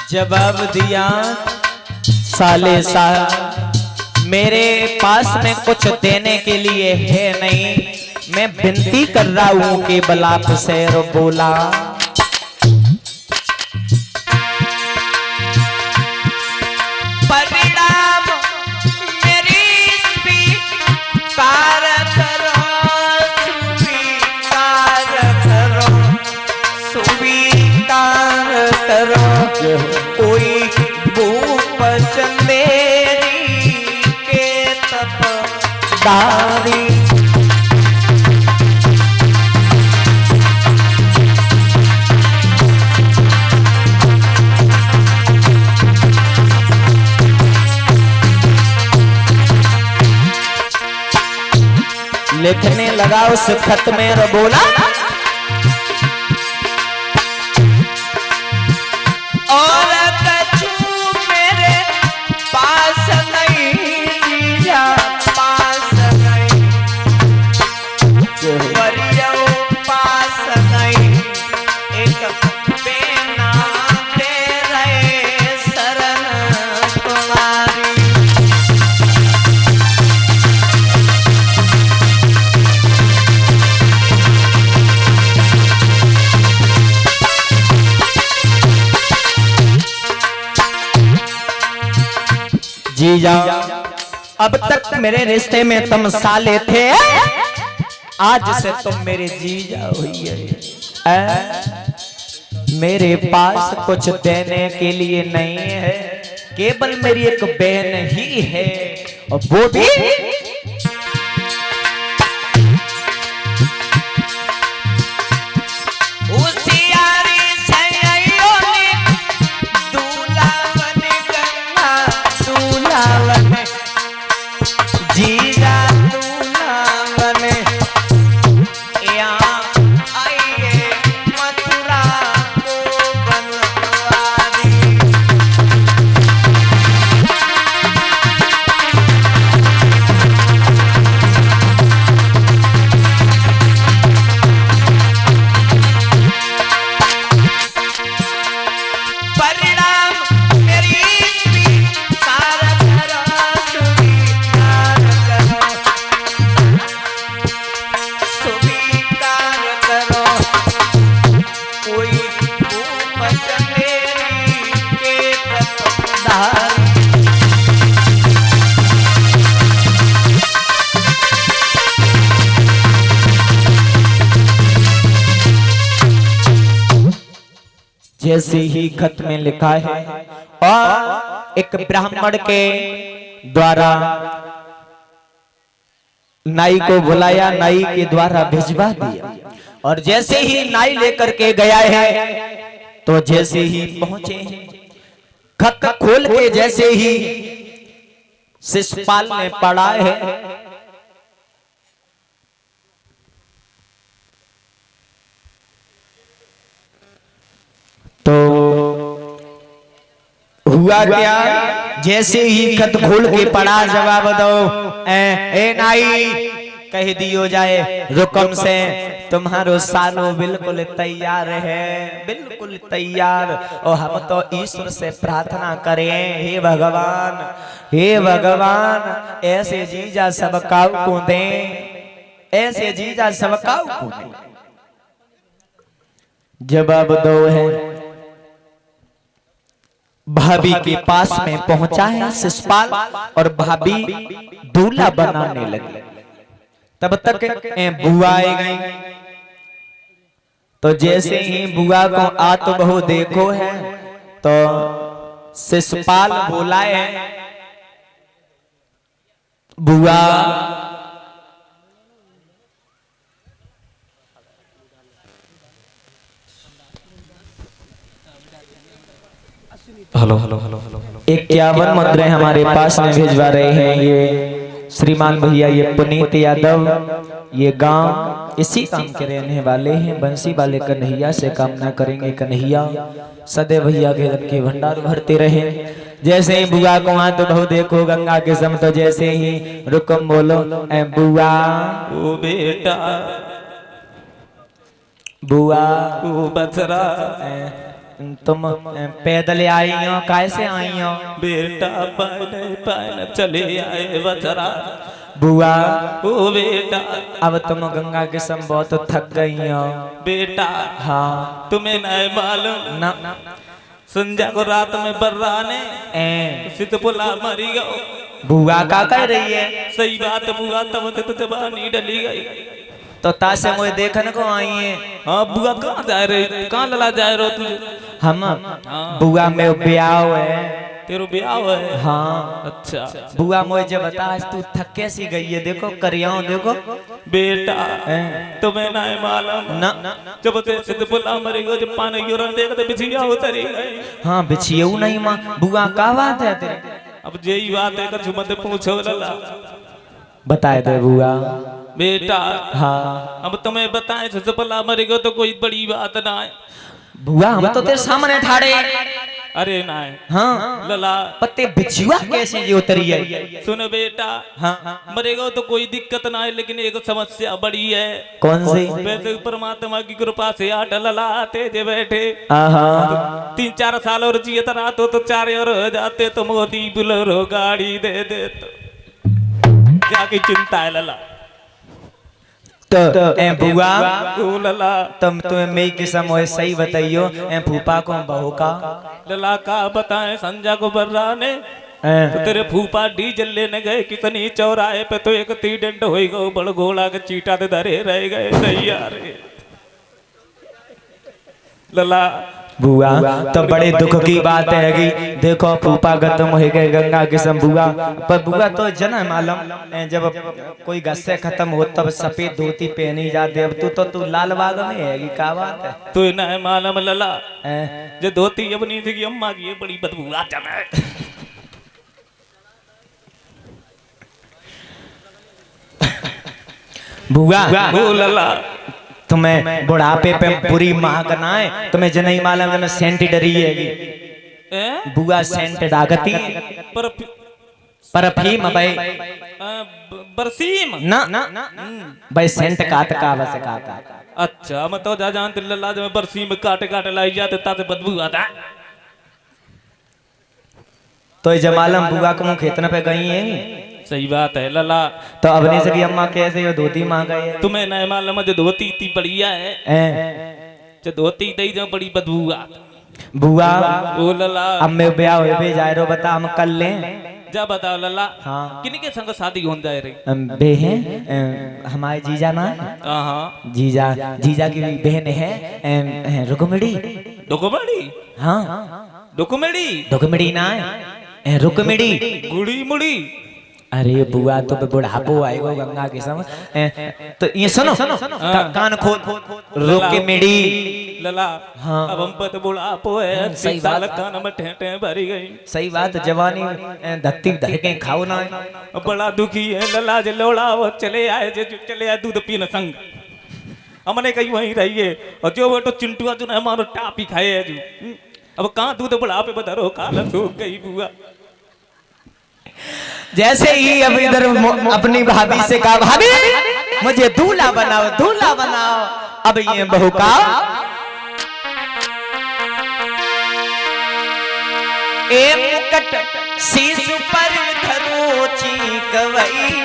जवाब दिया, साले साहब मेरे पास में कुछ देने के लिए है नहीं, मैं विनती कर रहा हूं केवल आप से। बोला परिणाम मेरी स्वीकार करो, स्वीकार करो, स्वीकार करो, कोई भूप चंदेरी के तपदारी। लिखने लगा उस खत में और बोला, और कछु मेरे पास नहीं, जीजा पास नहीं, परियो पास नहीं, एक बेना दे रहे शरण तुम्हारी। जीजा अब तक मेरे रिश्ते में तुम साले थे, आज से तुम मेरे जीजा हुई है। मेरे पास कुछ देने के लिए नहीं है, केवल मेरी एक बहन ही है, और वो भी जीजा दूल्हा बने, यहाँ आइए मथुरा को बनवारी। परिणाम मेरी स्वीकार करो, स्वीकार करो, कोई भूप चंदेरी के तपदारी। जैसे ही खत में लिखा है, और एक ब्राह्मण के द्वारा नाई को बुलाया, नाई के द्वारा भिजवा दिया, और जैसे ही नाई लेकर के गया है, तो जैसे ही पहुंचे हैं, खत खोल के जैसे ही शिषपाल ने पढ़ा है, तो हुआ क्या, जैसे ही खत खोल के पढ़ा, जवाब दो ए नाई, कह दियो जाए रुकम से तुम्हारो सालो बिल्कुल तैयार है, बिल्कुल तैयार। और हम तो ईश्वर से प्रार्थना करें, हे भगवान, हे भगवान, ऐसे जीजा सबका को दें, ऐसे जीजा सबका को दें। जवाब दो है, भाभी के पास में पहुंचा है शिषपाल, और भाभी दूल्हा बनाने लगी। तब तक बुआ आई गई, तो जैसे ही बुआ को आ तो बहु देखो है, तो शिषपाल बोला है, बुआ हेलो हेलो हेलो हेलो 51 मुद्राएं हमारे पास में भिजवा रहे हैं ये श्रीमान भैया, ये पुनीत यादव, ये गांव इसी काम के रहने वाले हैं। बंसी वाले कन्हैया से कामना करेंगे, कन्हैया सदैव भैया के धन के भंडार भरते रहे। जैसे ही बुआ को वहां तो बहु देखो गंगा के सम, तो जैसे ही रुकम बोलो ए बुआ, ओ बेटा, बुआ ओ बचरा, तुम पैदल आई हो, कैसे आई हो? बेटा पाए चले आए बचरा। बुआ ओ बेटा, अब तुम गंगा के सम बहुत थक गई हो। बेटा हाँ तुम्हें नहीं मालूम ना संध्या को रात में बर्रा ने सितपुला मरी गो। बुआ का कह रही है? सही बात बुआ, तब तो जबानी डली गई। तो तासे मुझे देखने को आई है। हाँ बुआ कहाँ जा रहे, कहाँ लला जा रहे हो तुझे? हम बुआ में ब्याह है। तेरो ब्याह है? हाँ। अच्छा बुआ मुझे बता, आज तू थक कैसी गई है? देखो करियाओ देखो। बेटा तुम्हें ना मालूम ना जब से सिद्धपुला मरी गो, जब पानी गिरन देख तो बिछिया उतरी गई। हाँ बिछियऊ नहीं माँ। बुआ का बात है तेरे? अब यही बात है, कछु मत पूछो लला। बताए दे बुआ। बेटा हाँ अब तुम्हें बताए सिद्धपुला मरी गो तो कोई बड़ी बात ना है। बुआ हम तो तेरे सामने ठाड़े। अरे ना है। हाँ लला पत्ते बिछुआ कैसे जी उतरी है? सुन बेटा, हाँ मरेगा तो कोई दिक्कत ना है, लेकिन एक समस्या बड़ी है। कौन सी? वैसे परमात्मा की कृपा से आठ लला आते जे बैठे। 3-4 साल और जियत रहा तो 4 और हो जाते, तो मोदी बुलेरो गाड़ी दे दे तो जाकी चिंता है लला। तो बुआ लला तुम तुम्हें मेरी किस्म हो सही बताइयो। फूफा को बहू का लला का बताएं, संजा को बर्रा ने तो तेरे फूफा डीजल लेने गए कितनी चौराहे पे, तो एक एक्सीडेंट हो गो, बड़ घोड़ा के चीटा दे धरे रह गए। नहीं यार लला बुआ तो बड़े दुख की बात है। देखो फूफा खत्म हो गए गंगा किस्म बुआ। पर बुआ तो जना मालूम, जब कोई गस्से खत्म हो तब सफेद धोती पहनी जाती। अब तू लाल बाग में है, क्या बात है? तू न मालूम लला, जो धोती अपनी थी अम्मा की बड़ी बदबू आ जाना है। बुआ लला तुम्हें बुढ़ापे पे बुरी माँ करना है, तुम्हें जो नहीं मालूम है सेंट डरी है। बुआ सेंट डागती परफीम भाई बरसीम ना भाई सेंट काट का बस काटा। अच्छा मैं तो जा जानते लल्ला, जब बरसीम काटे काटे लाई जाते ताते बदबू आता। तो ये जमालम बुआ को मुँह खेतने पे गई है। सही बात है लला। तो अपने से की अम्मा कैसे ये धोती मांग गई? तुम्हें न मालूम जो धोती इतनी बढ़िया है, जो धोती दई जो बड़ी बदबू आता। बुआ ओ लला अब मैं ब्याह हुए भी जाए रो, बता हम कर लें? जा बताओ लला। हाँ किन्हीं के संग शादी होने जा रही? बे हैं हमारे जीजा ना। हाँ जीजा की बहन है रुकमड़ी। डोकोमड़ी? हाँ डोकमड़ी ना है रुकमड़ी गुड़ी मुड़ी। अरे बुआ तो बुढ़ापो आएगा गंगा के सम। तो ये सुनो कान खोल रोके मेड़ी लला। हाँ अब हम पर बुढ़ापो है, सही बात। कान में ठेठे भरी गई। सही बात, जवानी धत्ती धर के खाओ ना। बड़ा दुखी है लला, जे लोड़ा वो चले आए, जे चले आए दूध पीने संग। हमने कहीं वहीं रहिए, और जो वो तो चिंटुआ जो ना हमारा टापी खाए है जो। अब कहाँ दूध बुढ़ापे बदरो काल सूख गई बुआ। जैसे ही अब इधर अपनी भाभी से कहा, भाभी मुझे दूल्हा बनाओ। अब ये बहू का ए मुकट शीश पर धरो चीकवई,